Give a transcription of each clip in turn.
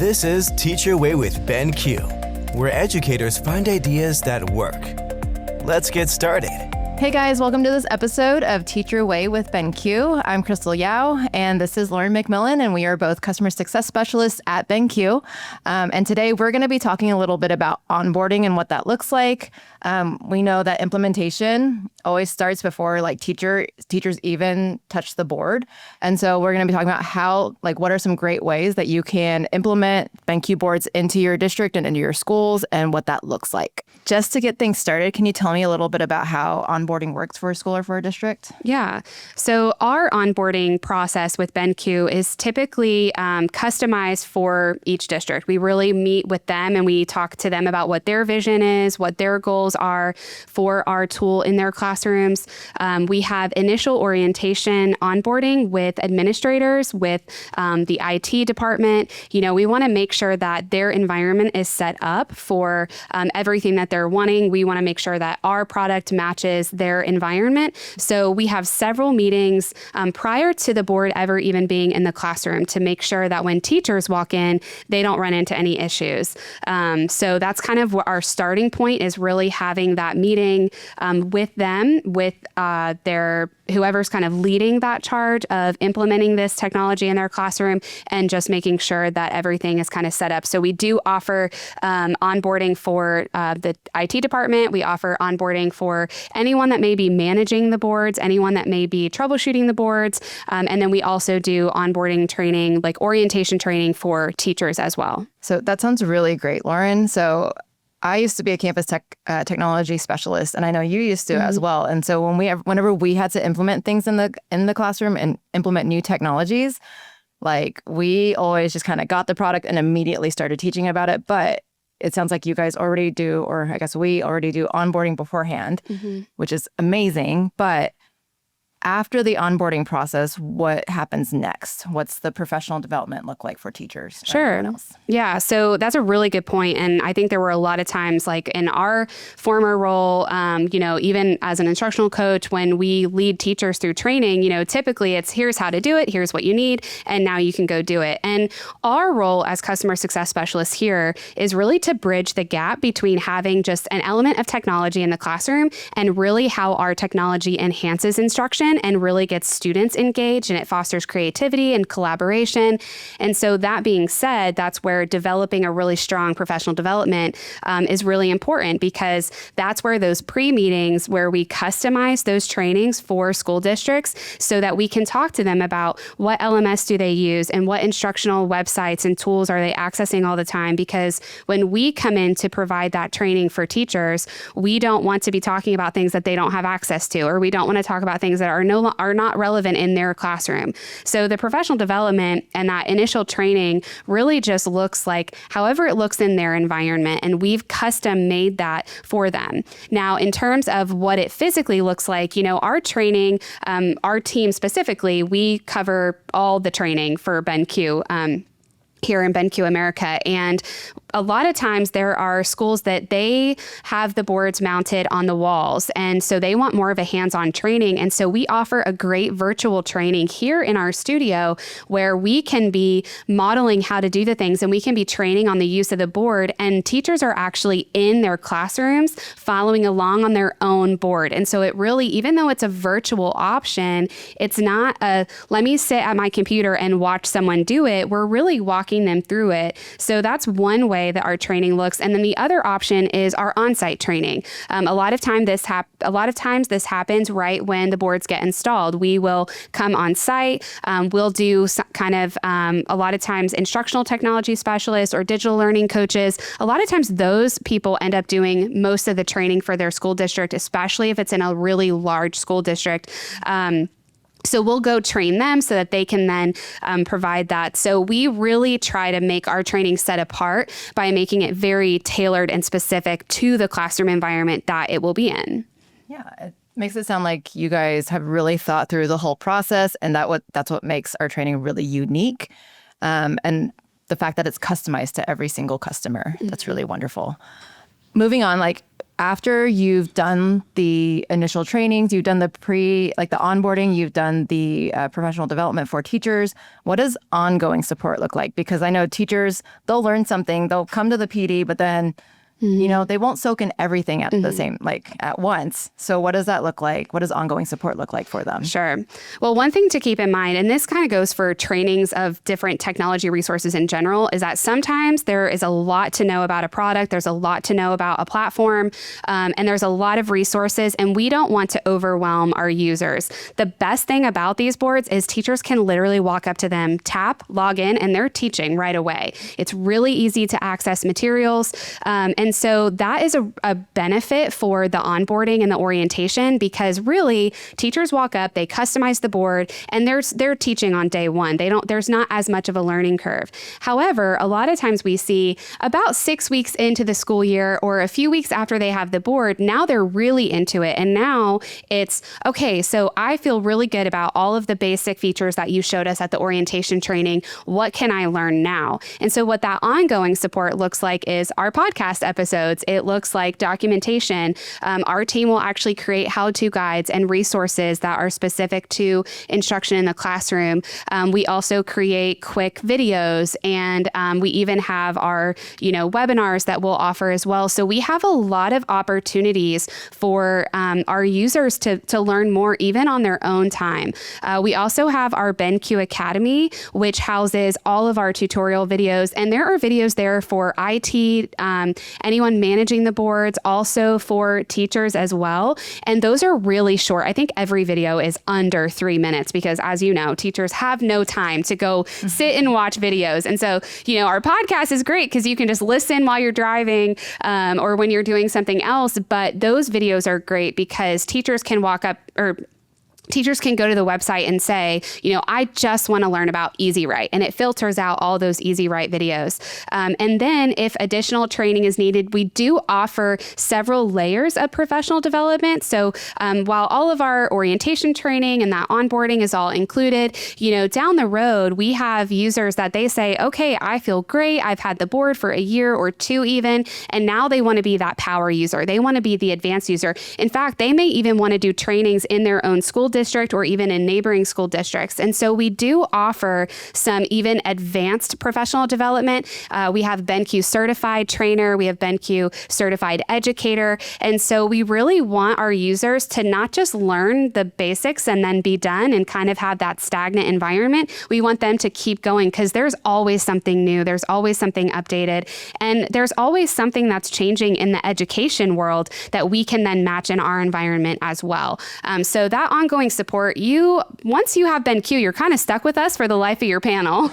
This is Teach Your Way with BenQ, where educators find ideas that work. Let's get started. Hey guys, welcome to this episode of Teach Your Way with BenQ. I'm Crystal Yao, and this is Lauren McMillian, and we are both customer success specialists at BenQ. And today we're going to be talking a little bit about onboarding and what that looks like. We know that implementation always starts before teachers even touch the board. And so we're going to be talking about what are some great ways that you can implement BenQ boards into your district and into your schools and what that looks like. Just to get things started, can you tell me a little bit about how onboarding works for a school or for a district? Yeah. So our onboarding process with BenQ is typically customized for each district. We really meet with them and we talk to them about what their vision is, what their goals are for our tool in their classrooms. We have initial orientation onboarding with administrators, with the IT department. We want to make sure that their environment is set up for everything that they're wanting. We want to make sure that our product matches their environment. So we have several meetings prior to the board ever even being in the classroom to make sure that when teachers walk in, they don't run into any issues. So that's kind of what our starting point is, really having that meeting with them, with whoever's kind of leading that charge of implementing this technology in their classroom, and just making sure that everything is kind of set up. So we do offer onboarding for the IT department. We offer onboarding for anyone that may be managing the boards, anyone that may be troubleshooting the boards. And then we also do onboarding training, like orientation training for teachers as well. So that sounds really great, Lauren. So I used to be a campus technology specialist, and I know you used to as well. And so whenever we had to implement things in the classroom and implement new technologies, we always just kind of got the product and immediately started teaching about it. But it sounds like you guys already do, or I guess we already do onboarding beforehand, which is amazing. But after the onboarding process, what happens next? What's the professional development look like for teachers? Sure. Yeah. So that's a really good point. And I think there were a lot of times, like in our former role, even as an instructional coach, when we lead teachers through training, typically it's here's how to do it, here's what you need, and now you can go do it. And our role as customer success specialists here is really to bridge the gap between having just an element of technology in the classroom and really how our technology enhances instruction and really gets students engaged, and it fosters creativity and collaboration. And so that being said, that's where developing a really strong professional development is really important, because that's where those pre-meetings where we customize those trainings for school districts so that we can talk to them about what LMS do they use and what instructional websites and tools are they accessing all the time. Because when we come in to provide that training for teachers, we don't want to be talking about things that they don't have access to, or we don't want to talk about things that are not relevant in their classroom. So the professional development and that initial training really just looks like however it looks in their environment, and we've custom made that for them. Now, in terms of what it physically looks like, our training, our team specifically, we cover all the training for BenQ here in BenQ America. And a lot of times there are schools that they have the boards mounted on the walls. And so they want more of a hands-on training. And so we offer a great virtual training here in our studio where we can be modeling how to do the things, and we can be training on the use of the board. And teachers are actually in their classrooms following along on their own board. And so it really, even though it's a virtual option, it's not let me sit at my computer and watch someone do it. We're really walking them through it. So that's one way that our training looks. And then the other option is our onsite training. A lot of times this happens right when the boards get installed. We will come on site. We'll do a lot of times instructional technology specialists or digital learning coaches. A lot of times those people end up doing most of the training for their school district, especially if it's in a really large school district. So we'll go train them so that they can then provide that. So we really try to make our training set apart by making it very tailored and specific to the classroom environment that it will be in. Yeah, it makes it sound like you guys have really thought through the whole process, and that's what makes our training really unique. And the fact that it's customized to every single customer, that's really wonderful. Moving on, after you've done the initial trainings, you've done the onboarding, you've done the professional development for teachers, what does ongoing support look like? Because I know teachers, they'll learn something, they'll come to the PD, but then they won't soak in everything at the same, at once. So what does that look like? What does ongoing support look like for them? Sure. Well, one thing to keep in mind, and this kind of goes for trainings of different technology resources in general, is that sometimes there is a lot to know about a product. There's a lot to know about a platform, and there's a lot of resources, and we don't want to overwhelm our users. The best thing about these boards is teachers can literally walk up to them, tap, log in, and they're teaching right away. It's really easy to access materials. And so that is a benefit for the onboarding and the orientation, because really teachers walk up, they customize the board, and they're teaching on day one. There's not as much of a learning curve. However, a lot of times we see about 6 weeks into the school year or a few weeks after they have the board, now they're really into it. And now it's, okay, so I feel really good about all of the basic features that you showed us at the orientation training. What can I learn now? And so what that ongoing support looks like is our podcast episodes. It looks like documentation. Our team will actually create how-to guides and resources that are specific to instruction in the classroom. We also create quick videos, and we even have our, webinars that we'll offer as well. So we have a lot of opportunities for our users to learn more, even on their own time. We also have our BenQ Academy, which houses all of our tutorial videos, and there are videos there for IT, anyone managing the boards, also for teachers as well. And those are really short. I think every video is under 3 minutes because, as you know, teachers have no time to go sit and watch videos. And so, our podcast is great because you can just listen while you're driving or when you're doing something else. But those videos are great because teachers can teachers can go to the website and say, I just want to learn about Easy Write, and it filters out all those Easy Write videos. And then if additional training is needed, we do offer several layers of professional development. So while all of our orientation training and that onboarding is all included, down the road, we have users that they say, okay, I feel great. I've had the board for a year or two even, and now they want to be that power user. They want to be the advanced user. In fact, they may even want to do trainings in their own school district or even in neighboring school districts. And so we do offer some even advanced professional development. We have BenQ certified trainer, we have BenQ certified educator. And so we really want our users to not just learn the basics and then be done and kind of have that stagnant environment. We want them to keep going because there's always something new. There's always something updated. And there's always something that's changing in the education world that we can then match in our environment as well. So that ongoing support, once you have BenQ, you're kind of stuck with us for the life of your panel.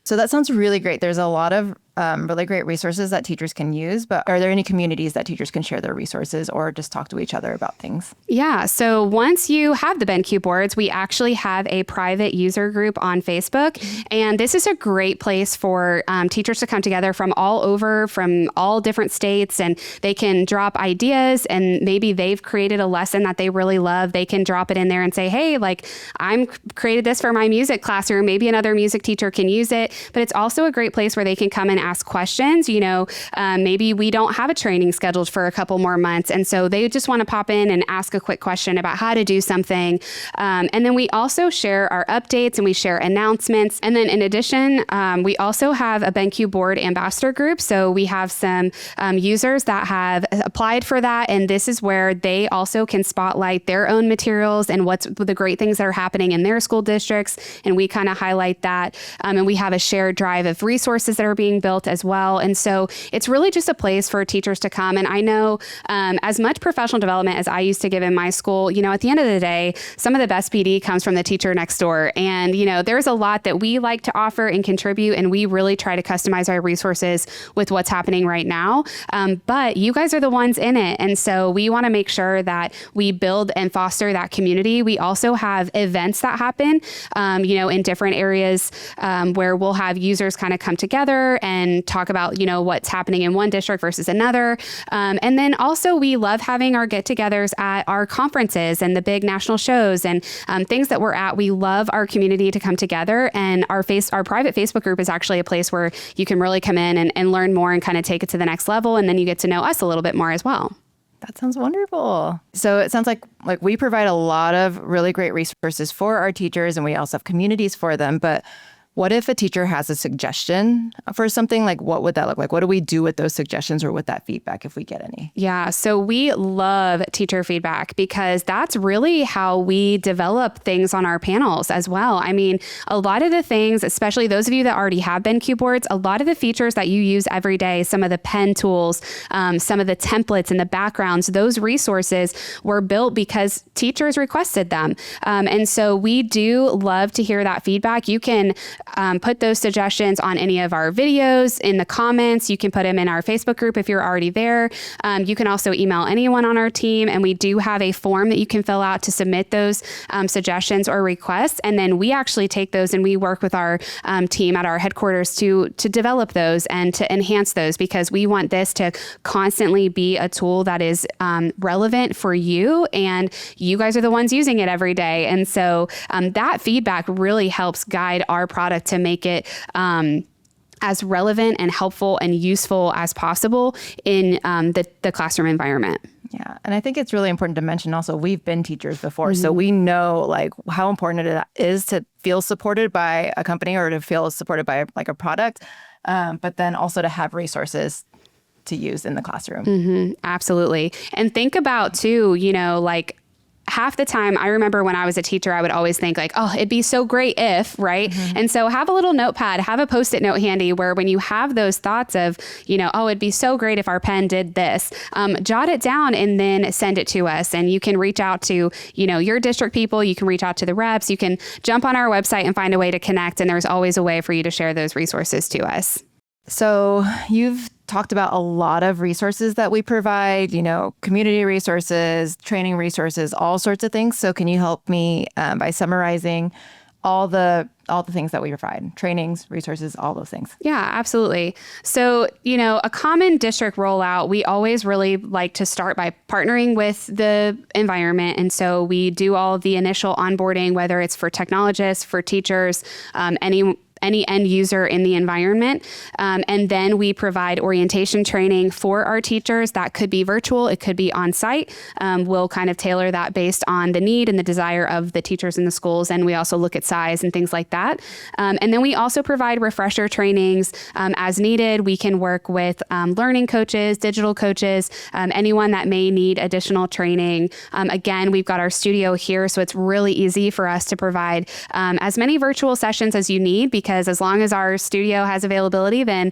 So that sounds really great. There's a lot of really great resources that teachers can use, but are there any communities that teachers can share their resources or just talk to each other about things? Yeah. So once you have the BenQ boards, we actually have a private user group on Facebook. And this is a great place for teachers to come together from all over, from all different states, and they can drop ideas, and maybe they've created a lesson that they really love. They can drop it in there and say, hey, I'm created this for my music classroom. Maybe another music teacher can use it. But it's also a great place where they can come and ask questions. Maybe we don't have a training scheduled for a couple more months. And so they just want to pop in and ask a quick question about how to do something. And then we also share our updates and we share announcements. And then in addition, we also have a BenQ board ambassador group. So we have some users that have applied for that. And this is where they also can spotlight their own materials and what's the great things that are happening in their school districts. And we kind of highlight that. And we have a shared drive of resources that are being built as well. And so it's really just a place for teachers to come. And I know as much professional development as I used to give in my school, at the end of the day, some of the best PD comes from the teacher next door. And, there's a lot that we like to offer and contribute, and we really try to customize our resources with what's happening right now. But you guys are the ones in it. And so we want to make sure that we build and foster that community. We also have events that happen, in different areas where we'll have users kind of come together and and talk about, what's happening in one district versus another. And then also we love having our get-togethers at our conferences and the big national shows and things that we're at. We love our community to come together, and our private Facebook group is actually a place where you can really come in and learn more and kind of take it to the next level. And then you get to know us a little bit more as well. That sounds wonderful. So it sounds like we provide a lot of really great resources for our teachers, and we also have communities for them. But what if a teacher has a suggestion for something? Like, what would that look like? What do we do with those suggestions or with that feedback if we get any? Yeah, so we love teacher feedback because that's really how we develop things on our panels as well. I mean, a lot of the things, especially those of you that already have BenQ boards, a lot of the features that you use every day, some of the pen tools, some of the templates and the backgrounds, those resources were built because teachers requested them. And so we do love to hear that feedback. You can put those suggestions on any of our videos in the comments. You can put them in our Facebook group if you're already there. You can also email anyone on our team, and we do have a form that you can fill out to submit those suggestions or requests. And then we actually take those and we work with our team at our headquarters to develop those and to enhance those, because we want this to constantly be a tool that is relevant for you, and you guys are the ones using it every day. And so that feedback really helps guide our product to make it as relevant and helpful and useful as possible in the classroom environment. Yeah. And I think it's really important to mention also, we've been teachers before, so we know how important it is to feel supported by a company or to feel supported by a product, but then also to have resources to use in the classroom. Mm-hmm. Absolutely. And think about too, half the time, I remember when I was a teacher, I would always think it'd be so great if, right? Mm-hmm. And so have a little notepad, have a Post-it note handy where when you have those thoughts of, it'd be so great if our pen did this, jot it down and then send it to us. And you can reach out to, your district people, you can reach out to the reps, you can jump on our website and find a way to connect. And there's always a way for you to share those resources to us. So you've talked about a lot of resources that we provide, community resources, training resources, all sorts of things. So can you help me by summarizing all the things that we provide, trainings, resources, all those things? Yeah, absolutely. So, a common district rollout, we always really like to start by partnering with the environment. And so we do all the initial onboarding, whether it's for technologists, for teachers, any end user in the environment. And then we provide orientation training for our teachers. That could be virtual, it could be on site. We'll kind of tailor that based on the need and the desire of the teachers in the schools. And we also look at size and things like that. And then we also provide refresher trainings as needed. We can work with learning coaches, digital coaches, anyone that may need additional training. Again, we've got our studio here, so it's really easy for us to provide as many virtual sessions as you need, because as long as our studio has availability, then,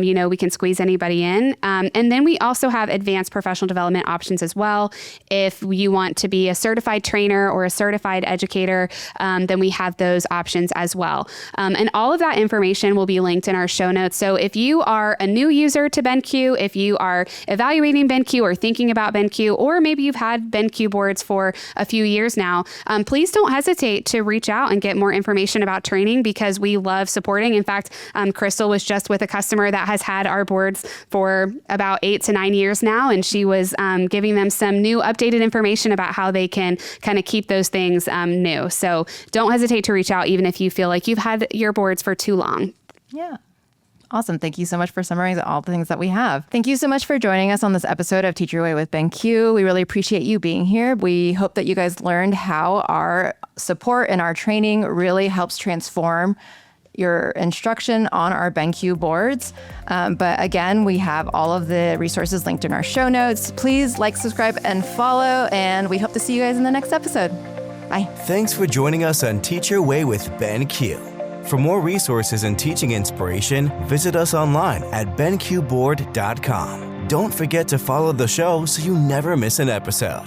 we can squeeze anybody in. And then we also have advanced professional development options as well. If you want to be a certified trainer or a certified educator, then we have those options as well. And all of that information will be linked in our show notes. So if you are a new user to BenQ, if you are evaluating BenQ or thinking about BenQ, or maybe you've had BenQ boards for a few years now, please don't hesitate to reach out and get more information about training, because we love supporting. In fact, Crystal was just with a customer that has had our boards for about 8 to 9 years now, and she was giving them some new updated information about how they can kind of keep those things new. So don't hesitate to reach out, even if you feel like you've had your boards for too long. Yeah. Awesome. Thank you so much for summarizing all the things that we have. Thank you so much for joining us on this episode of Teach Your Way with BenQ. We really appreciate you being here. We hope that you guys learned how our support and our training really helps transform your instruction on our BenQ boards. But again, we have all of the resources linked in our show notes. Please like, subscribe, and follow, and we hope to see you guys in the next episode. Bye. Thanks for joining us on Teach Your Way with BenQ. For more resources and teaching inspiration, visit us online at BenQBoard.com. Don't forget to follow the show so you never miss an episode.